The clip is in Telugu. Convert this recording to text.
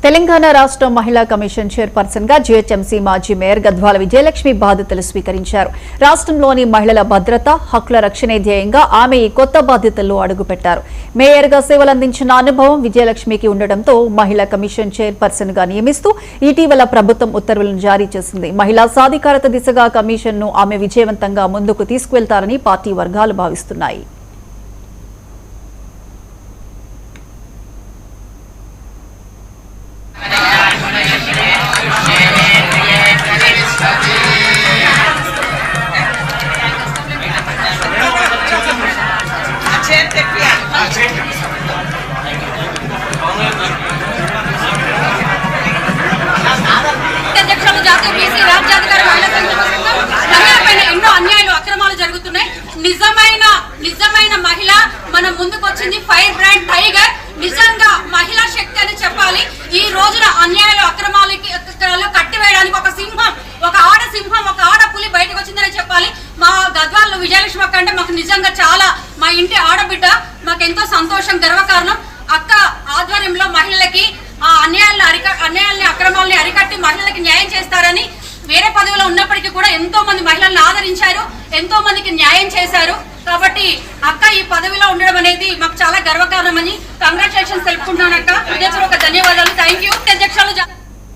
తెలంగాణ రాష్ట్ర మహిళా కమిషన్ చైర్పర్సన్ గా జీహెచ్ఎంసీ మాజీ మేయర్ గద్వాల విజయలక్ష్మి బాధ్యతలు స్వీకరించారు. రాష్ట్రంలోని మహిళల భద్రత, హక్కుల రక్షణే ధ్యేయంగా ఆమె ఈ కొత్త బాధ్యతల్లో అడుగుపెట్టారు. మేయర్ గా సేవలందించిన అనుభవం విజయలక్ష్మికి ఉండడంతో మహిళా కమిషన్ చైర్పర్సన్ గా నియమిస్తూ ఇటీవల ప్రభుత్వం ఉత్తర్వులను జారీ చేసింది. మహిళా సాధికారత దిశగా కమిషన్ ను ఆమె విజయవంతంగా ముందుకు తీసుకువెళ్తారని పార్టీ వర్గాలు భావిస్తున్నాయి. నిజమైన మహిళ మన ముందుకు వచ్చింది ఫైర్ బ్రాండ్ టైగర్. నిజంగా మహిళా శక్తి అని చెప్పాలి. ఈ రోజున అన్యాయాలు అక్రమాలకి కట్టివేయడానికి ఒక సింహం, ఒక ఆడ సింహం, ఒక ఆడ పులి బయటకు వచ్చిందని చెప్పాలి. మా గద్వాల్లో విజయలక్ష్మి అక్క అంటే మాకు నిజంగా చాలా, మా ఇంటి ఆడబిడ్డ, మాకు ఎంతో సంతోషం, గర్వకారణం. అక్క ఆధ్వర్యంలో మహిళలకి ఆ అన్యాయాల్ని అక్రమాలని అరికట్టి మహిళలకి న్యాయం చేస్తారని వేరే పదవిలో ఉన్నప్పటికీ కూడా ఎంతో మంది మహిళలను ఆదరించారు, ఎంతో మందికి న్యాయం చేశారు. కాబట్టి అక్క ఈ పదవిలో ఉండడం అనేది మాకు చాలా గర్వకారణమని కంగ్రాచులేషన్స్ తెలుపుకుంటున్నాను అక్క. హృదయపూర్వక ధన్యవాదాలు. థ్యాంక్ యూ అధ్యక్షులు.